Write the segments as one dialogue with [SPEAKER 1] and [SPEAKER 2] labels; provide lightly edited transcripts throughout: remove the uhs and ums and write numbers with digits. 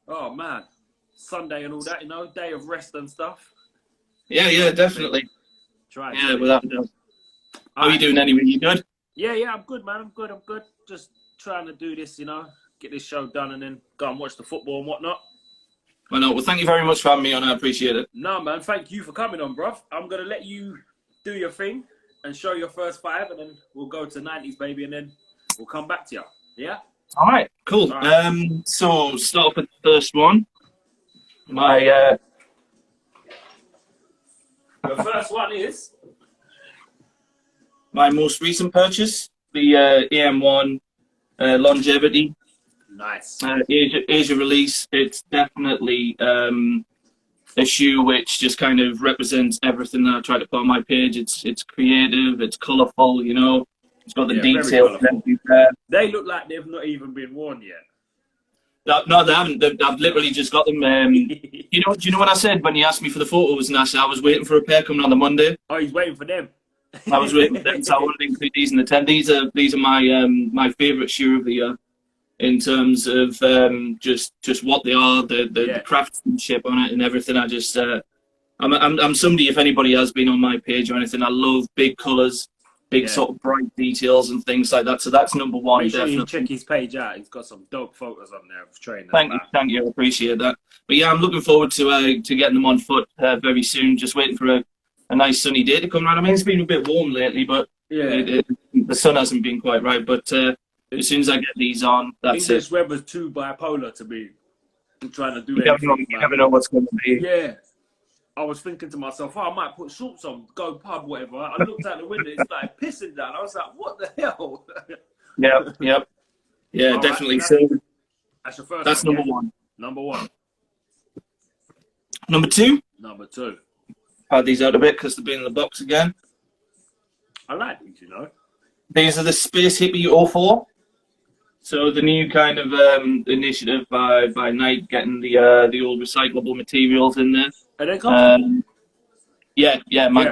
[SPEAKER 1] Oh man, Sunday and all that, day of rest and stuff.
[SPEAKER 2] Yeah, definitely. Yeah, without a doubt. How are you doing anyway? You good?
[SPEAKER 1] Yeah, I'm good, man. I'm good. Just trying to do this, get this show done and then go and watch the football and whatnot.
[SPEAKER 2] Well, thank you very much for having me on. I appreciate it.
[SPEAKER 1] No, man, thank you for coming on, bruv. I'm going to let you do your thing and show your first five, and then we'll go to 90s, baby, and then we'll come back to you. Yeah?
[SPEAKER 2] All right, cool. All right. So start off with the first one.
[SPEAKER 1] The first one is
[SPEAKER 2] my most recent purchase, the AM1 Longevity.
[SPEAKER 1] Nice.
[SPEAKER 2] Asia release. It's definitely a shoe which just kind of represents everything that I try to put on my page. It's creative, it's colourful, It's got the detail.
[SPEAKER 1] They look like they've not even been worn yet.
[SPEAKER 2] No, they haven't. I've literally just got them. Do you know what I said when you asked me for the photos? And I said I was waiting for a pair coming on the Monday.
[SPEAKER 1] Oh, he's waiting for them.
[SPEAKER 2] I was waiting for them, so I wanted to include these in the 10. These are my favourite shoe of the year in terms of just what they are, the craftsmanship on it and everything. I just I'm somebody, if anybody has been on my page or anything, I love big colours. Big sort of bright details and things like that. So that's number one.
[SPEAKER 1] Make sure
[SPEAKER 2] definitely.
[SPEAKER 1] you check his page out. He's got some dope photos on there of training.
[SPEAKER 2] Thank you. I appreciate that. But yeah, I'm looking forward to getting them on foot very soon. Just waiting for a nice sunny day to come around. I mean, it's been a bit warm lately, but the sun hasn't been quite right. But as soon as I get these on, that's
[SPEAKER 1] English weather's too bipolar to be trying to do
[SPEAKER 2] anything. You never know what's going to be.
[SPEAKER 1] Yeah. I was thinking to myself, I might put shorts on, go pub, whatever. I looked out the window, it's like pissing down. I was like, what the hell?
[SPEAKER 2] Yep. Yeah, definitely.
[SPEAKER 1] Right, that's your first
[SPEAKER 2] That's
[SPEAKER 1] one,
[SPEAKER 2] number one.
[SPEAKER 1] Number one.
[SPEAKER 2] Number two?
[SPEAKER 1] Number two.
[SPEAKER 2] Had these out a bit because they've been in the box again.
[SPEAKER 1] I like these,
[SPEAKER 2] These are the Space Hippie 04. So the new kind of initiative by Nike, getting the old recyclable materials in there.
[SPEAKER 1] Are they comfortable?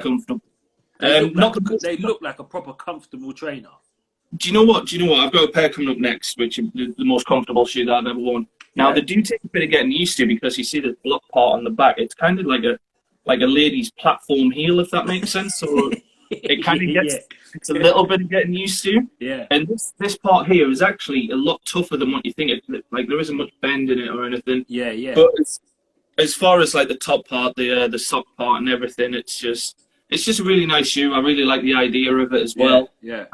[SPEAKER 2] Comfortable.
[SPEAKER 1] They look like a proper comfortable trainer.
[SPEAKER 2] Do you know what? I've got a pair coming up next, which is the most comfortable shoe that I've ever worn. Now they do take a bit of getting used to because you see the block part on the back. It's kind of like a lady's platform heel, if that makes sense. So it kind of gets it's a little bit of getting used to.
[SPEAKER 1] Yeah.
[SPEAKER 2] And this part here is actually a lot tougher than what you think. Like there isn't much bend in it or anything.
[SPEAKER 1] Yeah.
[SPEAKER 2] But as far as like the top part, the sock part and everything, it's just a really nice shoe. I really like the idea of it as well.
[SPEAKER 1] Yeah.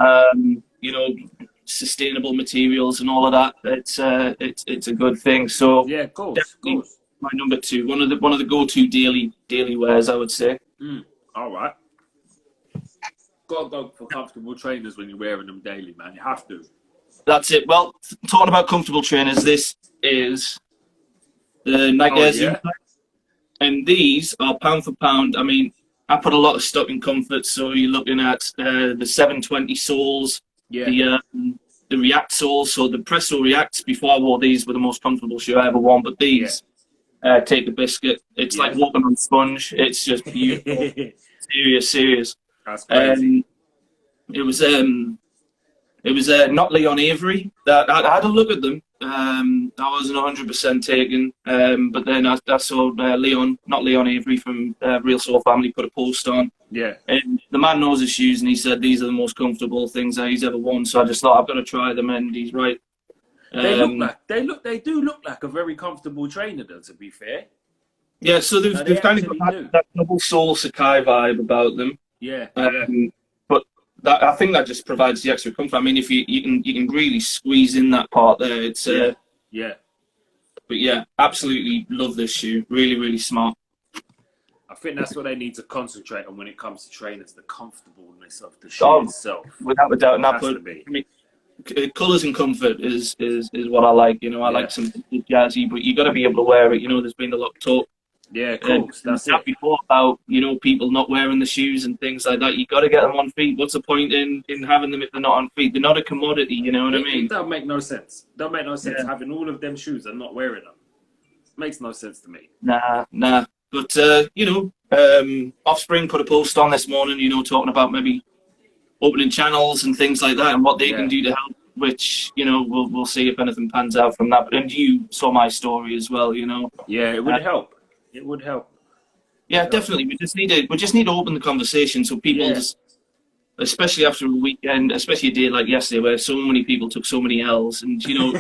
[SPEAKER 2] Sustainable materials and all of that. It's a good thing. So
[SPEAKER 1] yeah, of course.
[SPEAKER 2] My number two, one of the go-to daily wears, I would say.
[SPEAKER 1] All right. Got to go for comfortable trainers when you're wearing them daily, man. You have to.
[SPEAKER 2] That's it. Well, talking about comfortable trainers, this is the Nike Air Zoom. And these are pound for pound. I mean, I put a lot of stock in comfort, so you're looking at the 720 soles, the React soles. So the Presso Reacts, before I wore these, were the most comfortable shoe I ever worn. But these take the biscuit. It's like walking on sponge. It's just beautiful. Serious.
[SPEAKER 1] That's crazy.
[SPEAKER 2] It was not Leon Avery. I had a look at them. I wasn't 100% taken, but then I saw not Leon Avery from Real Soul Family put a post on.
[SPEAKER 1] Yeah.
[SPEAKER 2] And the man knows his shoes, and he said these are the most comfortable things that he's ever worn. So I just thought I've got to try them, and he's right.
[SPEAKER 1] They do look like a very comfortable trainer, though. To be fair.
[SPEAKER 2] Yeah. So they've kind of got that double sole Sakai vibe about them.
[SPEAKER 1] Yeah.
[SPEAKER 2] But I think that just provides the extra comfort. I mean, if you can really squeeze in that part there, it's
[SPEAKER 1] yeah.
[SPEAKER 2] But yeah, absolutely love this shoe. Really, really smart.
[SPEAKER 1] I think that's what they need to concentrate on when it comes to trainers, the comfortableness of the shoe itself.
[SPEAKER 2] Without a doubt, and I mean, colours and comfort is what I like. I like something jazzy, but you got to be able to wear it. There's been a lot of talk.
[SPEAKER 1] Yeah, of course. That's it.
[SPEAKER 2] Before about people not wearing the shoes and things like that. You got to get them on feet. What's the point in having them if they're not on feet? They're not a commodity. You know what I mean?
[SPEAKER 1] It don't make no sense. Don't make no sense having all of them shoes and not wearing them. Makes no sense to me.
[SPEAKER 2] Nah. But Offspring put a post on this morning. Talking about maybe opening channels and things like that and what they can do to help which, you know, we'll see if anything pans out from that. And you saw my story as well, you know.
[SPEAKER 1] Yeah, it would help. It would help.
[SPEAKER 2] Yeah, definitely. We just need to open the conversation so people just, especially after a weekend, especially a day like yesterday where so many people took so many L's, and you know,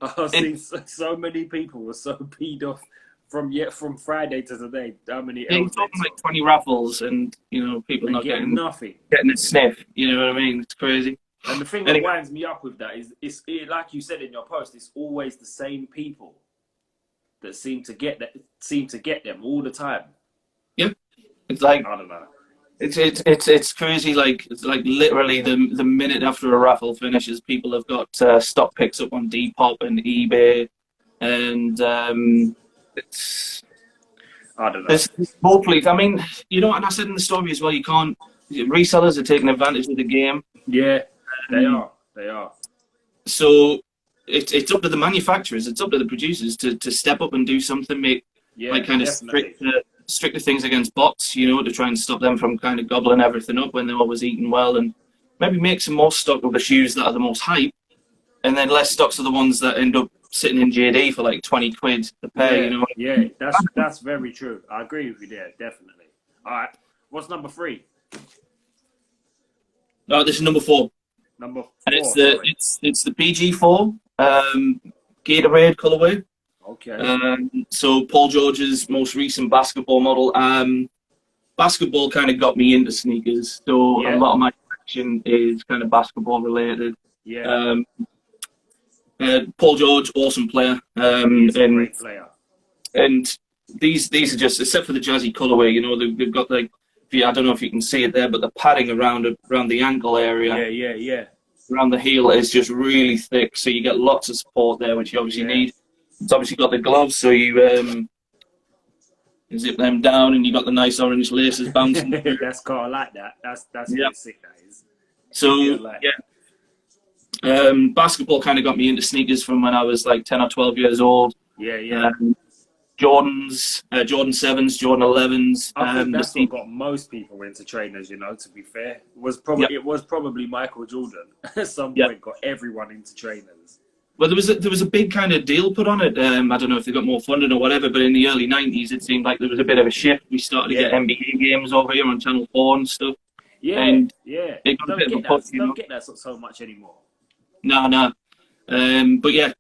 [SPEAKER 1] I've seen so many people were so peed off from Friday to today. How many
[SPEAKER 2] yeah, you're
[SPEAKER 1] L's
[SPEAKER 2] talking like 20 raffles, and you know, people not getting
[SPEAKER 1] nothing,
[SPEAKER 2] getting a sniff. You know what I mean? It's crazy.
[SPEAKER 1] And the thing that winds me up with that is, like you said in your post, it's always the same people that seem to get them all the time.
[SPEAKER 2] Yeah, it's like,
[SPEAKER 1] I don't know.
[SPEAKER 2] It's crazy. Like, it's like literally the minute after a raffle finishes, people have got stock picks up on Depop and eBay, and it's,
[SPEAKER 1] I don't know.
[SPEAKER 2] there's hopefully, I mean, you know, and I said in the story as well, you can't, resellers are taking advantage of the game.
[SPEAKER 1] Yeah, they are. They are.
[SPEAKER 2] So it's up to the manufacturers, it's up to the producers to step up and do something, make like kind of stricter things against bots, you know, to try and stop them from kind of gobbling everything up when they're always eating well, and maybe make some more stock of the shoes that are the most hype, and then less stocks of the ones that end up sitting in JD for like 20 quid a pair, you know.
[SPEAKER 1] Yeah, that's very true. I agree with you there, definitely. All right, what's number 3?
[SPEAKER 2] No, this is number 4.
[SPEAKER 1] Number 4.
[SPEAKER 2] And it's the PG4 Gatorade colorway.
[SPEAKER 1] Okay.
[SPEAKER 2] So Paul George's most recent basketball model. Basketball kind of got me into sneakers, so a lot of my collection is kind of basketball related.
[SPEAKER 1] Yeah.
[SPEAKER 2] Paul George, awesome player.
[SPEAKER 1] He's a great player.
[SPEAKER 2] And these are just, except for the jazzy colorway, you know, they've got like, I don't know if you can see it there, but the padding around the ankle area.
[SPEAKER 1] Yeah.
[SPEAKER 2] Around the heel is just really thick, so you get lots of support there, which you obviously need. It's obviously got the gloves, so you zip them down, and you got the nice orange laces bouncing.
[SPEAKER 1] That's cool. I like that. That's really sick. That is.
[SPEAKER 2] So basketball kind of got me into sneakers from when I was like 10 or 12 years old.
[SPEAKER 1] Yeah.
[SPEAKER 2] Jordans, Jordan 7s, Jordan 11s.
[SPEAKER 1] I think that's what got most people into trainers, you know, to be fair. It was probably Michael Jordan at some point got everyone into trainers.
[SPEAKER 2] Well, there was a big kind of deal put on it. I don't know if they got more funding or whatever, but in the early 90s, it seemed like there was a bit of a shift. We started to get NBA games over here on Channel 4 and stuff.
[SPEAKER 1] Yeah,
[SPEAKER 2] and
[SPEAKER 1] It got a bit of a push, you know? Don't get that so much anymore.
[SPEAKER 2] No. But yeah,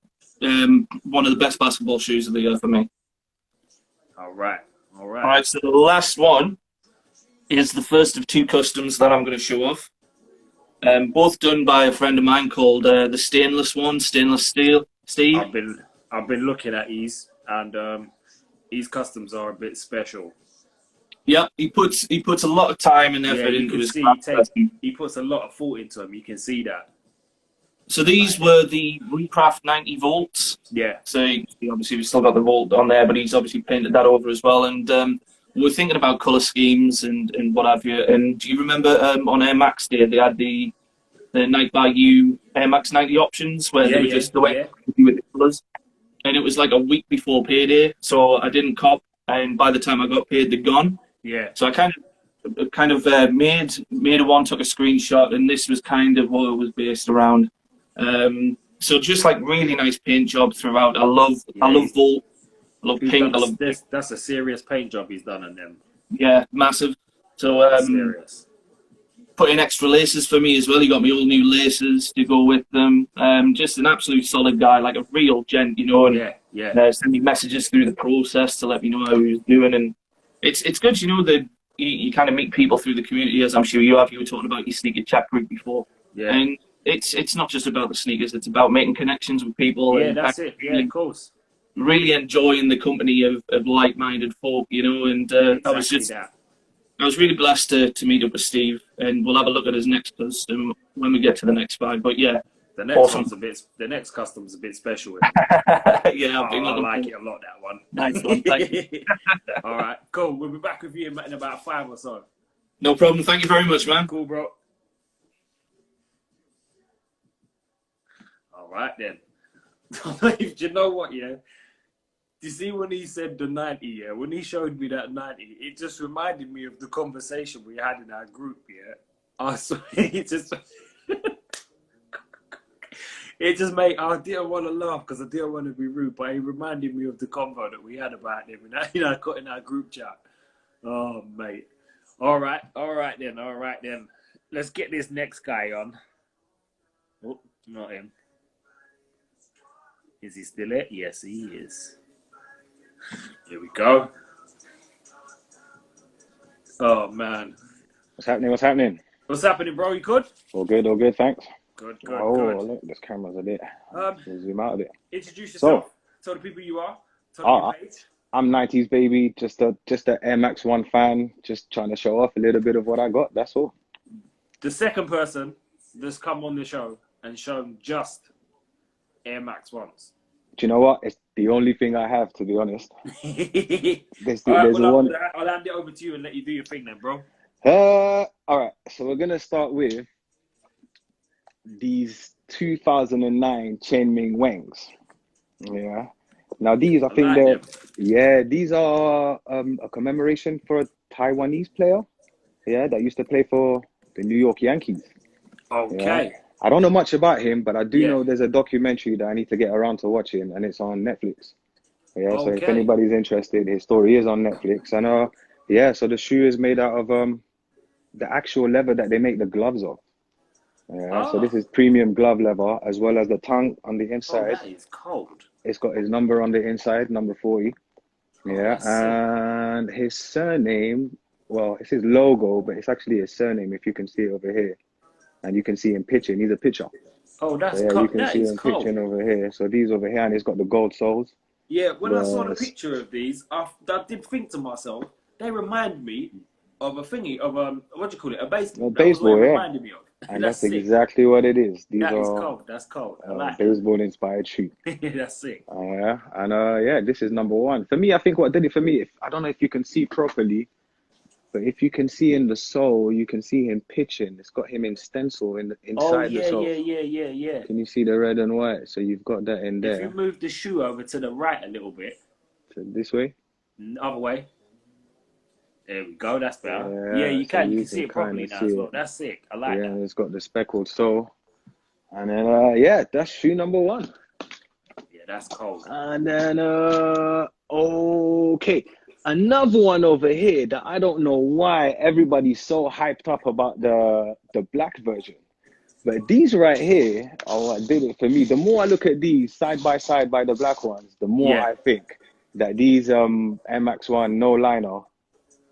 [SPEAKER 2] one of the best basketball shoes of the year for me.
[SPEAKER 1] All right.
[SPEAKER 2] All right, so the last one is the first of 2 customs that I'm going to show off. Both done by a friend of mine called the Stainless Steel, Steve.
[SPEAKER 1] I've been looking at these, and these customs are a bit special.
[SPEAKER 2] Yeah, he puts a lot of time and effort into his craft.
[SPEAKER 1] He puts a lot of thought into them. You can see that.
[SPEAKER 2] So these were the Recraft 90 volts.
[SPEAKER 1] Yeah.
[SPEAKER 2] So obviously we've still got the volt on there, but he's obviously painted that over as well. And we were thinking about colour schemes and what have you. And do you remember on Air Max Day they had the Night by You Air Max 90 options where they were just the way with the colours? And it was like a week before payday, so I didn't cop. And by the time I got paid, they'd gone.
[SPEAKER 1] Yeah.
[SPEAKER 2] So I kind of made a one, took a screenshot, and this was kind of what it was based around. So just like really nice paint job throughout. I love Volt, I love pink.
[SPEAKER 1] That's a serious paint job he's done on them.
[SPEAKER 2] Yeah, massive. So
[SPEAKER 1] serious.
[SPEAKER 2] Put in extra laces for me as well. He got me all new laces to go with them. Just an absolute solid guy, like a real gent, you know. And send me messages through the process to let me know how he was doing, and it's good, you know, that you kind of meet people through the community, as I'm sure you have. You were talking about your sneaker chat group before, and it's not just about the sneakers; it's about making connections with people.
[SPEAKER 1] Yeah,
[SPEAKER 2] and
[SPEAKER 1] that's it. Yeah, of course.
[SPEAKER 2] Really enjoying the company of like-minded folk, you know, and I was really blessed to meet up with Steve, and we'll have a look at his next custom when we get to the next 5. But yeah,
[SPEAKER 1] the next custom's a bit special.
[SPEAKER 2] Yeah,
[SPEAKER 1] I like it a lot, that one.
[SPEAKER 2] Nice one, thank you.
[SPEAKER 1] All right, cool. We'll be back with you in about 5 or so.
[SPEAKER 2] No problem. Thank you very much, man.
[SPEAKER 1] Cool, bro. All right then. Do you know what? Yeah. You see, when he said the 90, when he showed me that 90, it just reminded me of the conversation we had in our group, I swear, it just... It just made, I didn't want to laugh because I didn't want to be rude, but it reminded me of the convo that we had about him in our group chat. Oh, mate. All right then. Let's get this next guy on. Oh, not him. Is he still it? Yes, he is. Here we go. Oh, man.
[SPEAKER 3] What's happening? What's happening?
[SPEAKER 1] What's happening, bro? You good?
[SPEAKER 3] All good, thanks.
[SPEAKER 1] Good.
[SPEAKER 3] Look, this camera's a bit. Zoom out a bit.
[SPEAKER 1] Introduce yourself. Tell the people you are. Tell your page.
[SPEAKER 3] I'm 90s baby, just a Air Max 1 fan, just trying to show off a little bit of what I got, that's all.
[SPEAKER 1] The second person that's come on the show and shown just Air Max 1s.
[SPEAKER 3] Do you know what? It's the only thing I have, to be honest.
[SPEAKER 1] I'll hand it over to you and let you do your thing then, bro.
[SPEAKER 3] All right, so we're going to start with these 2009 Chen Ming Wangs. Yeah. Now these, I think these are a commemoration for a Taiwanese player. Yeah, that used to play for the New York Yankees.
[SPEAKER 1] Okay.
[SPEAKER 3] Yeah? I don't know much about him, but I do know there's a documentary that I need to get around to watching, and it's on Netflix. Yeah, so if anybody's interested, his story is on Netflix. And so the shoe is made out of the actual leather that they make the gloves of. Yeah, so this is premium glove leather, as well as the tongue on the inside.
[SPEAKER 1] Oh, that is cold.
[SPEAKER 3] It's got his number on the inside, number 40. Yeah, and his surname, well, it's his logo, but it's actually his surname, if you can see it over here. And you can see him pitching. He's a pitcher.
[SPEAKER 1] Oh, that's
[SPEAKER 3] cold.
[SPEAKER 1] cold.
[SPEAKER 3] You can see him pitching over here. So these over here, and he's got the gold soles.
[SPEAKER 1] Yeah, when I saw the picture of these, I did think to myself, they remind me of a thingy, of what do you call it? A baseball.
[SPEAKER 3] Baseball, yeah.
[SPEAKER 1] Reminded me of.
[SPEAKER 3] And that's exactly what it is. These
[SPEAKER 1] that is
[SPEAKER 3] are
[SPEAKER 1] cold. That's cold. I like
[SPEAKER 3] baseball-inspired shoe.
[SPEAKER 1] That's sick.
[SPEAKER 3] Yeah, and this is number 1 for me. I think what did it for me, I don't know if you can see properly, but if you can see in the sole, you can see him pitching. It's got him in stencil inside the sole.
[SPEAKER 1] Yeah.
[SPEAKER 3] Can you see the red and white? So you've got that in there.
[SPEAKER 1] If you move the shoe over to the right a little bit.
[SPEAKER 3] So this way?
[SPEAKER 1] Other way. There we go. That's better. Yeah, you can see it properly now as well. That's sick. I like that.
[SPEAKER 3] Yeah, it's got the speckled sole. And then, that's shoe number 1.
[SPEAKER 1] Yeah, that's cold.
[SPEAKER 3] And then, okay. Another one over here that I don't know why everybody's so hyped up about the black version. But these right here are what did it for me. The more I look at these side by side by the black ones, the more I think that these Air Max 1 no liner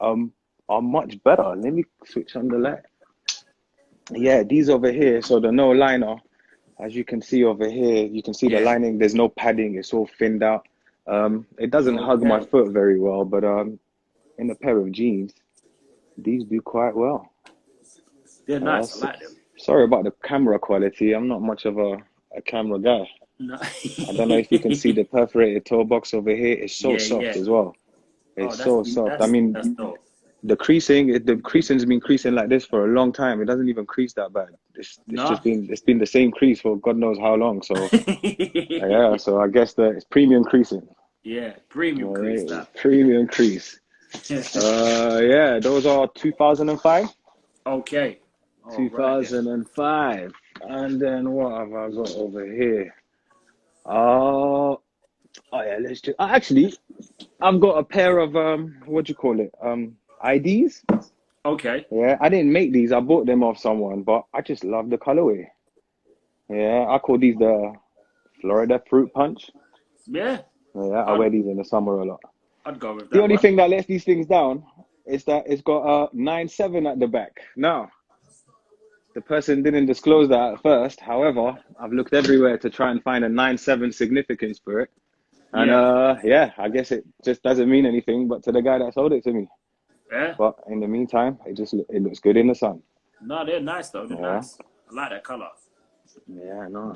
[SPEAKER 3] are much better. Let me switch on the light. Yeah, these over here, so the no liner, as you can see over here, you can see the lining, there's no padding, it's all thinned out. It doesn't hug my foot very well, but in a pair of jeans, these do quite well.
[SPEAKER 1] They're nice, I like them.
[SPEAKER 3] Sorry about the camera quality, I'm not much of a camera guy.
[SPEAKER 1] No.
[SPEAKER 3] I don't know if you can see the perforated toe box over here, it's so soft as well. It's so soft. I mean, the creasing's been creasing like this for a long time. It doesn't even crease that bad. It's been the same crease for God knows how long. So yeah, so I guess that it's premium creasing.
[SPEAKER 1] Yeah, premium crease.
[SPEAKER 3] Premium crease. Yeah, those are 2005.
[SPEAKER 1] Okay.
[SPEAKER 3] 2005. And then what have I got over here? Let's do. Actually, I've got a pair of what do you call it? IDs.
[SPEAKER 1] Okay.
[SPEAKER 3] Yeah, I didn't make these. I bought them off someone, but I just love the colorway. Yeah, I call these the Florida Fruit Punch.
[SPEAKER 1] Yeah.
[SPEAKER 3] Yeah, I wear these in the summer a lot.
[SPEAKER 1] I'd go with that.
[SPEAKER 3] The only thing that lets these things down is that it's got a 9.7 at the back. Now, the person didn't disclose that at first. However, I've looked everywhere to try and find a 9.7 significance for it. And I guess it just doesn't mean anything, but to the guy that sold it to me.
[SPEAKER 1] Yeah.
[SPEAKER 3] But in the meantime, it looks good in the sun.
[SPEAKER 1] No, they're nice though. They're nice. I like that color.
[SPEAKER 3] Yeah, no.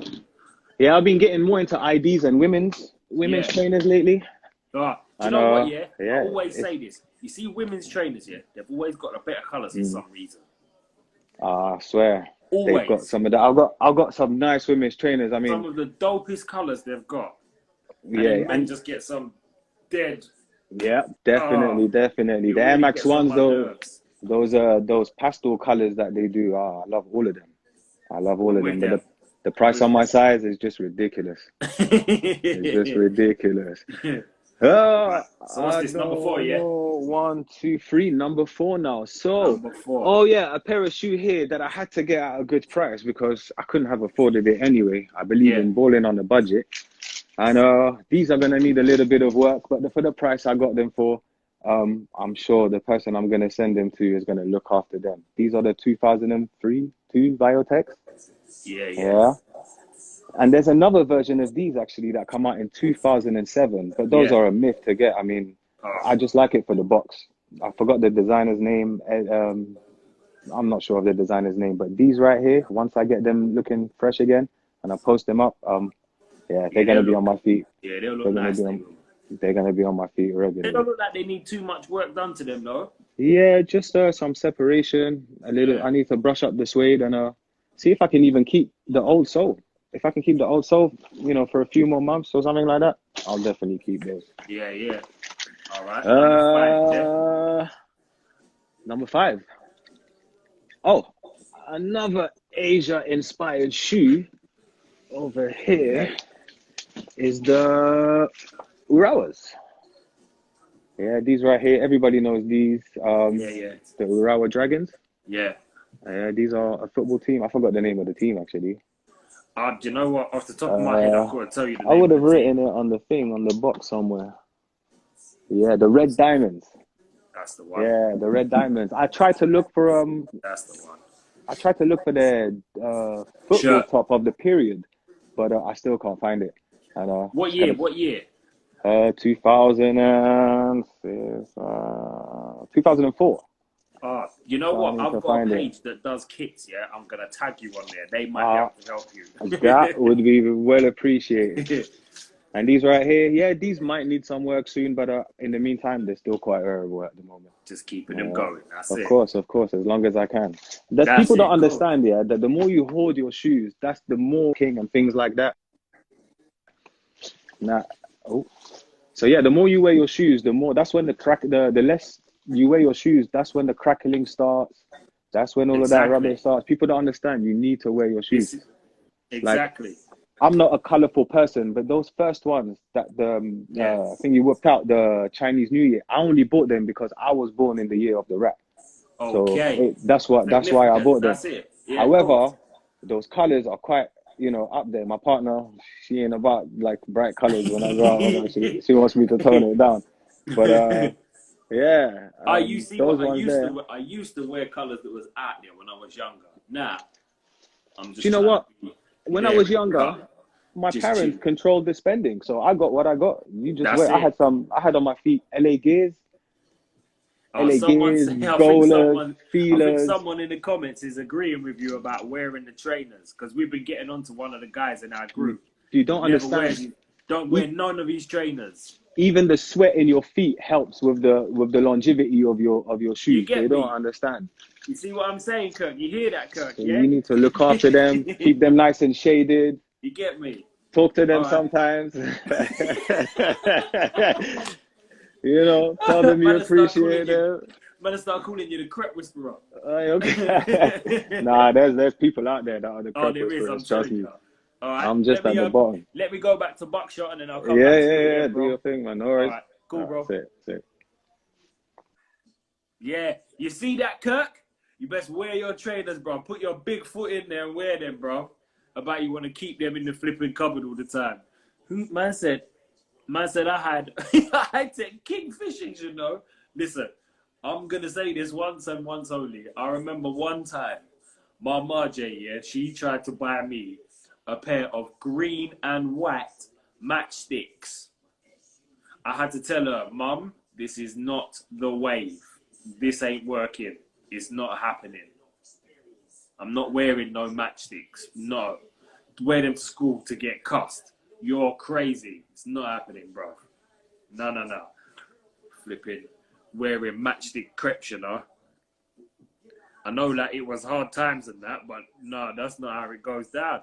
[SPEAKER 3] Yeah, I've been getting more into IDs and women's trainers lately.
[SPEAKER 1] Do you know what? Yeah, I always say this. You see, women's trainers, they've always got a better colors for some reason.
[SPEAKER 3] I swear.
[SPEAKER 1] Always.
[SPEAKER 3] They've got some of that. I've got some nice women's trainers. I mean,
[SPEAKER 1] some of the dopest colors they've got. And just get some dead.
[SPEAKER 3] Yeah, definitely. The Air Max 1s, those pastel colors that they do. I love all of them. But The price on my size is just ridiculous. It's just ridiculous.
[SPEAKER 1] Right. So what's this, number 4, yeah?
[SPEAKER 3] 1, 2, 3, number 4 now. So,
[SPEAKER 1] Number 4.
[SPEAKER 3] oh yeah, a pair of shoe here that I had to get at a good price because I couldn't have afforded it anyway. I believe in balling on a budget. And these are going to need a little bit of work, but for the price I got them for, I'm sure the person I'm going to send them to is going to look after them. These are the 2003 Biotech. Yeah. And there's another version of these actually that come out in 2007, but those are a myth to get. I mean, I just like it for the box. I forgot the designer's name. I'm not sure of the designer's name, but these right here, once I get them looking fresh again and I post them up, they're going to be on my feet.
[SPEAKER 1] Yeah, they'll look nice.
[SPEAKER 3] They're going to be on my feet regularly.
[SPEAKER 1] They don't look like they need too much work done to them, though.
[SPEAKER 3] Yeah, just some separation, a little. Yeah. I need to brush up the suede and see if I can even keep the old sole. If I can keep the old sole, you know, for a few more months or something like that, I'll definitely keep those.
[SPEAKER 1] Yeah. All right.
[SPEAKER 3] Number 5. Oh, another Asia-inspired shoe over here is the Urawas. Yeah, these right here. Everybody knows these. The Urawa Dragons.
[SPEAKER 1] Yeah.
[SPEAKER 3] These are a football team. I forgot the name of the team actually.
[SPEAKER 1] Do you know what? Off the top of my head, I've got to tell you the name.
[SPEAKER 3] I would have written it on the thing, on the box somewhere. Yeah, the Red Diamonds.
[SPEAKER 1] That's the one.
[SPEAKER 3] Yeah, the Red Diamonds. I tried to look for
[SPEAKER 1] That's the one.
[SPEAKER 3] I tried to look for their football top of the period, but I still can't find it. And
[SPEAKER 1] what year? What year?
[SPEAKER 3] 2004.
[SPEAKER 1] You know what? I've got a page that does kits, yeah? I'm going to tag you on there. They might be able to help you.
[SPEAKER 3] That would be well appreciated. And these right here, yeah, these might need some work soon, but in the meantime, they're still quite wearable at the moment.
[SPEAKER 1] Just keeping them going, that's it.
[SPEAKER 3] Of course, as long as I can. People don't understand, yeah, that the more you hoard your shoes, that's the more king and things like that. So yeah, the more you wear your shoes, the more, that's when the less you wear your shoes, that's when the crackling starts. That's when all of that rubbish starts. People don't understand. You need to wear your shoes.
[SPEAKER 1] Exactly.
[SPEAKER 3] Like, I'm not a colorful person, but those first ones that I think you whipped out, the Chinese New Year, I only bought them because I was born in the year of the rat.
[SPEAKER 1] Okay.
[SPEAKER 3] So that's why I bought them.
[SPEAKER 1] That's it. Yeah,
[SPEAKER 3] however, those colors are quite, up there. My partner, she ain't about like bright colors when I go out. She wants me to tone it down. But
[SPEAKER 1] I used to wear colors that was out there when I was younger. Now, I'm just.
[SPEAKER 3] You know what? When I was younger, my parents controlled the spending, so I got what I got. You just wear. I had on my feet LA Gears. Feelers.
[SPEAKER 1] I think someone in the comments is agreeing with you about wearing the trainers, because we've been getting onto one of the guys in our group.
[SPEAKER 3] You don't understand.
[SPEAKER 1] Don't wear none of these trainers.
[SPEAKER 3] Even the sweat in your feet helps with the longevity of your shoes. They don't understand.
[SPEAKER 1] You see what I'm saying, Kirk? You hear that, Kirk?
[SPEAKER 3] So you need to look after them, keep them nice and shaded.
[SPEAKER 1] You get me?
[SPEAKER 3] Talk to them sometimes. Tell them you appreciate them.
[SPEAKER 1] Better start calling you the crep whisperer.
[SPEAKER 3] Okay. Nah, there's people out there that are the crep whisperers. Trust me.
[SPEAKER 1] All right.
[SPEAKER 3] I'm just at the bottom.
[SPEAKER 1] Let me go back to buckshot and then I'll come back to you.
[SPEAKER 3] Yeah. Do your thing, man. No worries.
[SPEAKER 1] All right. Cool, bro.
[SPEAKER 3] That's it.
[SPEAKER 1] Yeah. You see that, Kirk? You best wear your trainers, bro. Put your big foot in there and wear them, bro. I bet you want to keep them in the flipping cupboard all the time. Man said I had kingfishings, you know. Listen, I'm going to say this once and once only. I remember one time, my Marjay, she tried to buy me a pair of green and white matchsticks. I had to tell her, Mum, this is not the wave. This ain't working. It's not happening. I'm not wearing no matchsticks. No. Wear them to school to get cussed. You're crazy. It's not happening, bro. No. Flipping wearing matchstick crepes, you know. I know that it was hard times and that, but no, that's not how it goes down.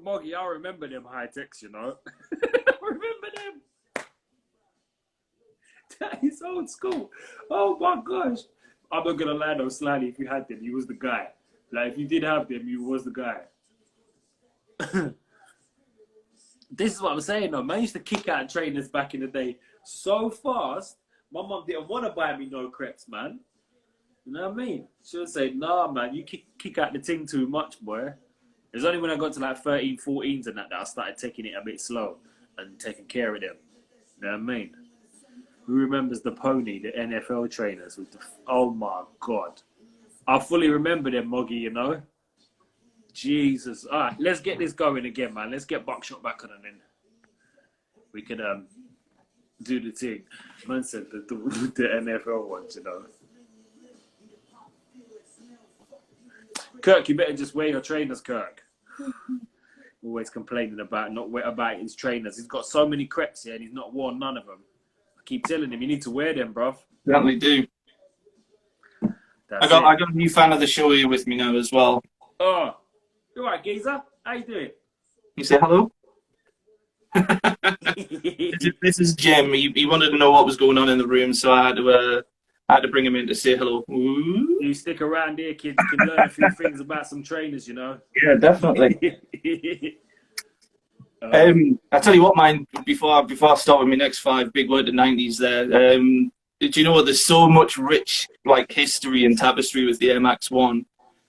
[SPEAKER 1] Moggy, I remember them high techs, you know. I remember them. That is old school. Oh my gosh. I'm not gonna lie though, Slightly, if you had them, he was the guy. Like, if you did have them, you was the guy. This is what I'm saying, though. Man used to kick out trainers back in the day so fast. My mum didn't want to buy me no crepes, man. You know what I mean? She would say, nah, man, you kick out the thing too much, boy. It was only when I got to like 13, 14s and that I started taking it a bit slow and taking care of them. You know what I mean? Who remembers the pony, the NFL trainers with the... Oh, my God. I fully remember them, Moggy, you know? Jesus. All right, let's get this going again, man. Let's get Buckshot back on and then we could do the thing. Man said the NFL ones, you know. Kirk, you better just wear your trainers, Kirk. Always complaining about not about his trainers. He's got so many crepes here and he's not worn none of them. I keep telling him, you need to wear them, bruv.
[SPEAKER 2] Certainly do. I got a new fan of the show here with me now as well.
[SPEAKER 1] Oh, you all right, geezer? How you doing?
[SPEAKER 2] You say hello? This is Jim. He wanted to know what was going on in the room, so I had to bring him in to say hello. Ooh.
[SPEAKER 1] You stick around here, kids. You can learn a few things about some trainers, you know.
[SPEAKER 2] Yeah, definitely. I tell you what, mine. Before I start with my next 5, big word to 90s. There. Do you know what? There's so much rich like history and tapestry with the Air Max 1.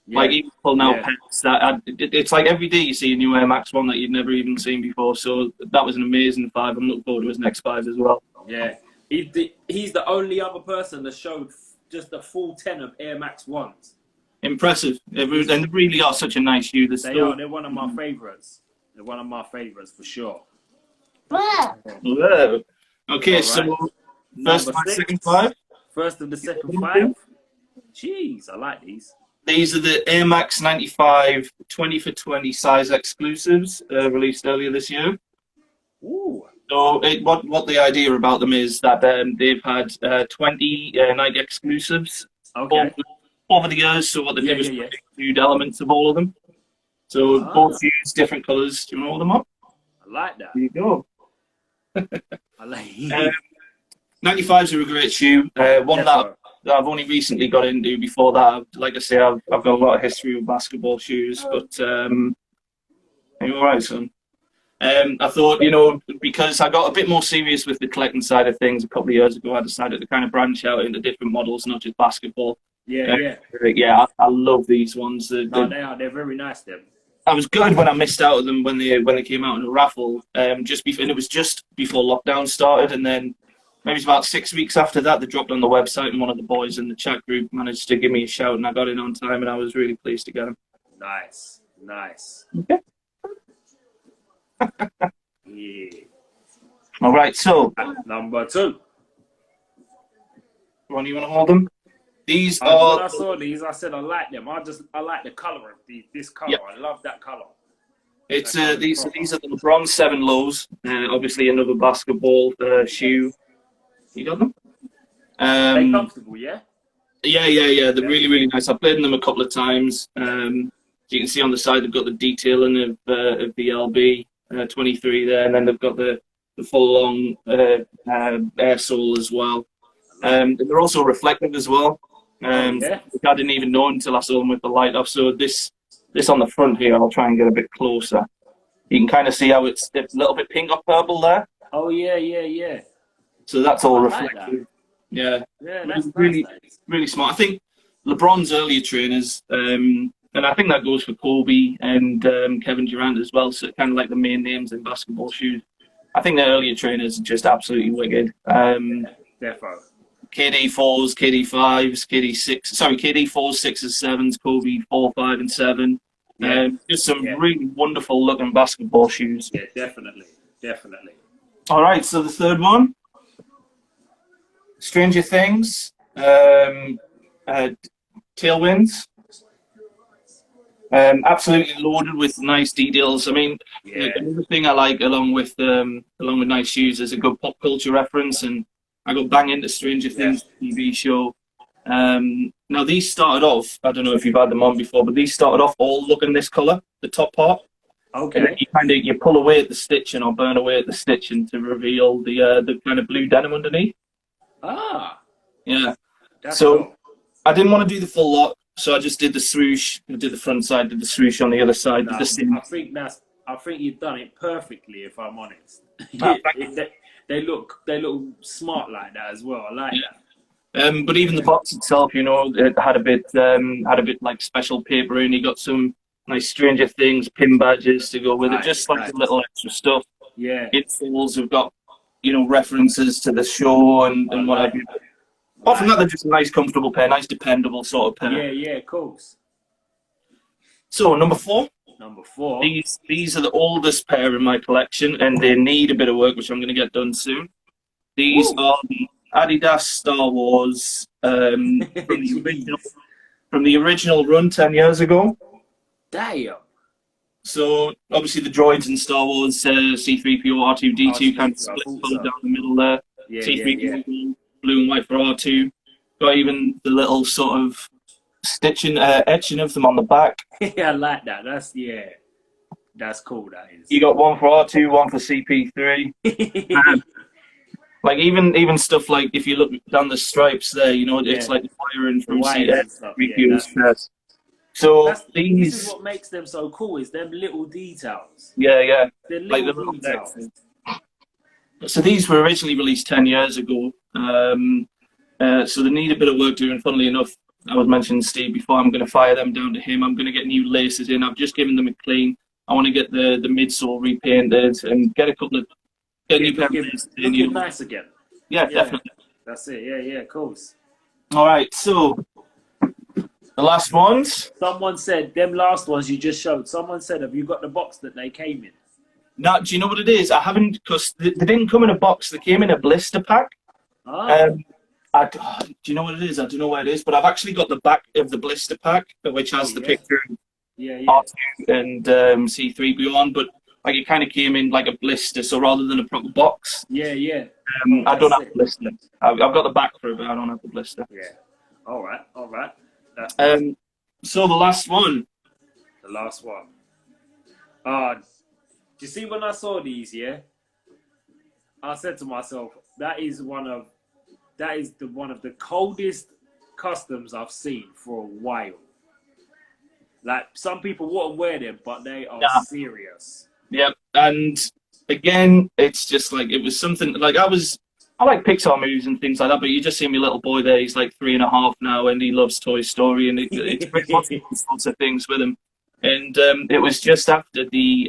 [SPEAKER 2] Yeah. Like even now, pets that it's like every day you see a new Air Max 1 that you've never even seen before. So that was an amazing 5. I'm looking forward to his next 5 as well.
[SPEAKER 1] Yeah, he's the only other person that showed just a full 10 of Air Max 1s.
[SPEAKER 2] Impressive, and they really are such a nice shoe.
[SPEAKER 1] They're one of my favourites. They're one of my favourites for sure.
[SPEAKER 2] Whoa. Okay, right. So first of my second 5.
[SPEAKER 1] First of the second 5. Jeez, I like these.
[SPEAKER 2] These are the Air Max 95 20 for 20 size exclusives released earlier this year.
[SPEAKER 1] Ooh.
[SPEAKER 2] So what the idea about them is that they've had 20 Nike exclusives over the years. So what they do is include elements of all of them. So both shoes, different colours. Do you want to hold them up?
[SPEAKER 1] I like that.
[SPEAKER 2] There you go.
[SPEAKER 1] I like
[SPEAKER 2] 95s are a great shoe. One that I've only recently got into. Before that, like I say, I've got a lot of history with basketball shoes. But are you all right, son? I thought, you know, because I got a bit more serious with the collecting side of things a couple of years ago, I decided to kind of branch out into different models, not just basketball. Yeah, I love these ones. They're
[SPEAKER 1] very nice, them.
[SPEAKER 2] I was good when I missed out on them when they came out in a raffle. And it was just before lockdown started, and then maybe about 6 weeks after that, they dropped on the website, and one of the boys in the chat group managed to give me a shout, and I got in on time, and I was really pleased to get them.
[SPEAKER 1] Nice.
[SPEAKER 2] Okay.
[SPEAKER 1] Yeah.
[SPEAKER 2] All right, so
[SPEAKER 1] number 2.
[SPEAKER 2] Ron, you want to hold them? These
[SPEAKER 1] when
[SPEAKER 2] are.
[SPEAKER 1] I saw these, I said I like them. I like the color of this color. Yep. I love that color.
[SPEAKER 2] It's these are the LeBron 7 lows. Obviously, another basketball shoe. You got them?
[SPEAKER 1] They're comfortable, yeah.
[SPEAKER 2] Yeah. They're really, really nice. I've played in them a couple of times. You can see on the side they've got the detailing of the LB 23 there, and then they've got the full long air sole as well. They're also reflective as well. I didn't even know until I saw them with the light off. So this on the front here, I'll try and get a bit closer. You can kind of see how it's a little bit pink or purple there.
[SPEAKER 1] Oh yeah.
[SPEAKER 2] So that's all reflective.
[SPEAKER 1] Yeah, that's
[SPEAKER 2] really,
[SPEAKER 1] nice.
[SPEAKER 2] Really smart. I think LeBron's earlier trainers, and I think that goes for Kobe and Kevin Durant as well. So kind of like the main names in basketball shoes. I think their earlier trainers are just absolutely wicked.
[SPEAKER 1] Defo.
[SPEAKER 2] KD4s, KD5s, KD4s, 6s, 7s, Kobe 4, 5, and 7. Just some really wonderful looking basketball shoes.
[SPEAKER 1] Yeah, definitely.
[SPEAKER 2] All right, so the third one, Stranger Things, Tailwinds. Absolutely loaded with nice details. I mean, another thing I like along with nice shoes is a good pop culture reference, and I got bang into Stranger Things TV show. Now these started off, I don't know if you've had them on before, but these started off all looking this colour, the top part.
[SPEAKER 1] Okay.
[SPEAKER 2] And then you pull away at the stitching or burn away at the stitching to reveal the kind of blue denim underneath.
[SPEAKER 1] Ah.
[SPEAKER 2] Yeah.
[SPEAKER 1] That's
[SPEAKER 2] so
[SPEAKER 1] cool.
[SPEAKER 2] I didn't want to do the full lot, So I just did the swoosh. I did the front side, did the swoosh on the other side. Did the same.
[SPEAKER 1] I think you've done it perfectly. If I'm honest,
[SPEAKER 2] Ah,
[SPEAKER 1] they look smart like that as well. I like that.
[SPEAKER 2] But even the box itself, you know, it had a bit like special paper in. You got some nice Stranger Things pin badges to go with it, just like a little extra stuff.
[SPEAKER 1] Yeah.
[SPEAKER 2] Insoles have got, you know, references to the show and what have you. Apart from that, they're just a nice, comfortable pair, nice, dependable sort of pair.
[SPEAKER 1] Yeah, of course.
[SPEAKER 2] So number 4.
[SPEAKER 1] Number 4.
[SPEAKER 2] These are the oldest pair in my collection, and they need a bit of work, which I'm going to get done soon. These are the Adidas Star Wars from the original run 10 years ago.
[SPEAKER 1] Damn.
[SPEAKER 2] So obviously the droids in Star Wars, C3PO, R2D2 kind of split down the middle there.
[SPEAKER 1] Yeah,
[SPEAKER 2] C3PO, blue and white for R2. Got even the little sort of stitching, etching of them on the back.
[SPEAKER 1] Yeah, I like that. That's cool. That is.
[SPEAKER 2] You got one for R2, one for CP3. Like even stuff like if you look down the stripes there, you know, it's like the wiring from C3PO's chest. So this
[SPEAKER 1] is what makes them so cool, is them little details.
[SPEAKER 2] Yeah.
[SPEAKER 1] They're
[SPEAKER 2] like the
[SPEAKER 1] little details.
[SPEAKER 2] So these were originally released 10 years ago. So they need a bit of work doing. Funnily enough, I was mentioning Steve before, I'm going to fire them down to him. I'm going to get new laces in. I've just given them a clean. I want to get the midsole repainted and get a couple of new pair of laces in.
[SPEAKER 1] Looking nice again.
[SPEAKER 2] Yeah, definitely.
[SPEAKER 1] That's it. Yeah, of course.
[SPEAKER 2] All right, so the last ones.
[SPEAKER 1] Someone said, them last ones you just showed, someone said, have you got the box that they came in?
[SPEAKER 2] No, do you know what it is? I haven't, because they didn't come in a box. They came in a blister pack. Do you know what it is? I don't know where it is, but I've actually got the back of the blister pack, which has the picture of R2 and C3PO on, but like it kind of came in like a blister, so rather than a proper box.
[SPEAKER 1] Yeah.
[SPEAKER 2] I don't have the blister. I've got the back for it, but I don't have the blister.
[SPEAKER 1] Yeah. All right.
[SPEAKER 2] So the last one.
[SPEAKER 1] The last one. Do you see when I saw these? Yeah. I said to myself, that is one of the coldest customs I've seen for a while. Like some people wouldn't wear them, but they are serious.
[SPEAKER 2] Yeah, and again, it's just like it was something like I like Pixar movies and things like that, but you just see my little boy there. He's like 3.5 now, and he loves Toy Story, and it's lots of things with him. And it was just after the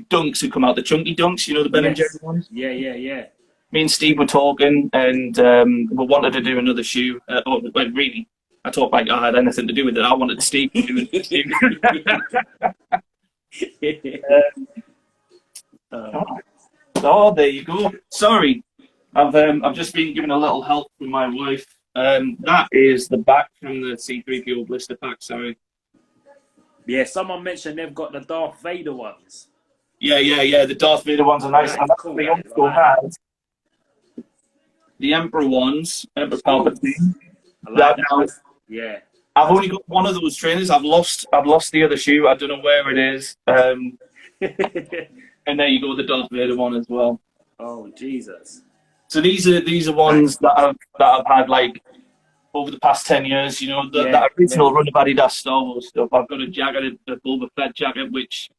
[SPEAKER 2] Dunks had come out, the Chunky Dunks, you know, the Ben and Jerry ones.
[SPEAKER 1] Yeah.
[SPEAKER 2] Me and Steve were talking, and we wanted to do another shoe. Really, I talk like I had anything to do with it. I wanted Steve to do it. There you go. Sorry, I've just been given a little help from my wife. That is the back from the C3PO blister pack. Sorry.
[SPEAKER 1] Yeah, someone mentioned they've got the Darth Vader ones.
[SPEAKER 2] Yeah. The Darth Vader ones are nice. And
[SPEAKER 1] cool,
[SPEAKER 2] they also had the Emperor ones, Emperor Palpatine.
[SPEAKER 1] Yeah.
[SPEAKER 2] I've only got one of those trainers. I've lost the other shoe. I don't know where it is. And there you go, the Darth Vader one as well.
[SPEAKER 1] Oh Jesus!
[SPEAKER 2] So these are ones that I've had like over the past 10 years. You know, that original run of Adidas Star Wars stuff. I've got a jacket, a Boba Fett jacket, which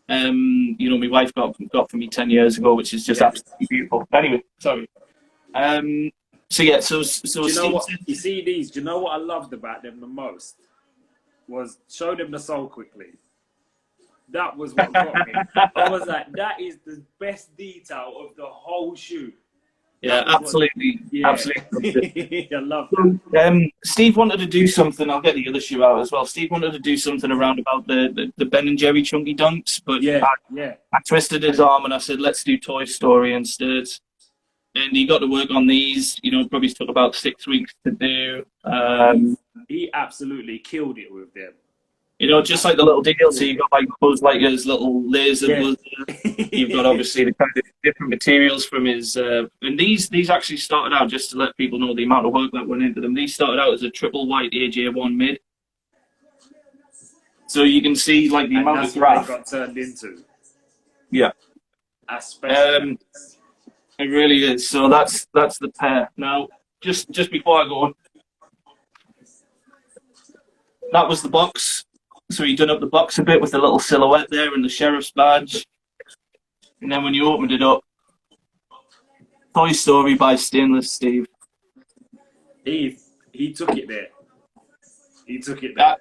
[SPEAKER 2] you know, my wife got for me 10 years ago, which is just absolutely beautiful. Anyway, sorry. So do you know what? You see these?
[SPEAKER 1] Do you know what I loved about them the most? Was show them the sole quickly. That was what got me. I was like, that is the best detail of the whole shoe.
[SPEAKER 2] Yeah, absolutely. Absolutely.
[SPEAKER 1] I love that.
[SPEAKER 2] Steve wanted to do something. I'll get the other shoe out as well. Steve wanted to do something around about the Ben and Jerry Chunky Dunks, but I twisted his arm and I said, let's do Toy Story instead. And he got to work on these. You know, probably took about 6 weeks to do.
[SPEAKER 1] He absolutely killed it with them.
[SPEAKER 2] You know, just like the little deal. So you've got like Buzz Lightyear's little laser buzzer. You've got obviously the kind of different materials from his. And these actually started out, just to let people know the amount of work that went into them. These started out as a triple white AJ1 mid. So you can see like the amount of graph.
[SPEAKER 1] That's what they got turned into.
[SPEAKER 2] Yeah.
[SPEAKER 1] Especially.
[SPEAKER 2] It really is. So that's the pair. Now, just before I go on, that was the box. So you done up the box a bit with the little silhouette there and the sheriff's badge. And then when you opened it up, Toy Story by Stainless Steve.
[SPEAKER 1] He took it there. He took it there.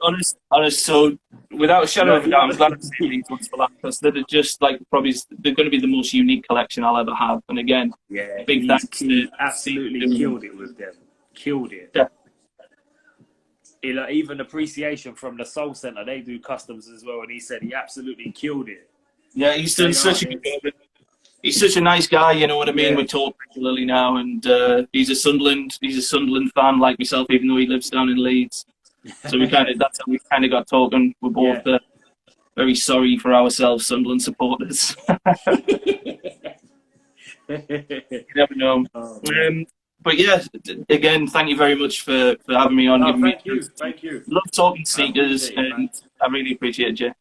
[SPEAKER 2] Honest. So without a shadow of a doubt, I'm glad I saved these ones for that because they're just like probably they're going to be the most unique collection I'll ever have. And again, big thanks to
[SPEAKER 1] absolutely killed it with them. Killed it.
[SPEAKER 2] Yeah.
[SPEAKER 1] Even appreciation from the Soul Center, they do customs as well, and he said he absolutely killed it.
[SPEAKER 2] Yeah, he's done such a good job. He's such a nice guy, you know what I mean?
[SPEAKER 1] Yeah.
[SPEAKER 2] We talk regularly now, and he's a Sunderland fan like myself, even though he lives down in Leeds. So that's how we kind of got talking. We're both very sorry for ourselves, Sunderland supporters. You never know. But yeah, again, thank you very much for having me on.
[SPEAKER 1] Thank you.
[SPEAKER 2] Love talking sneakers, and I really appreciate you.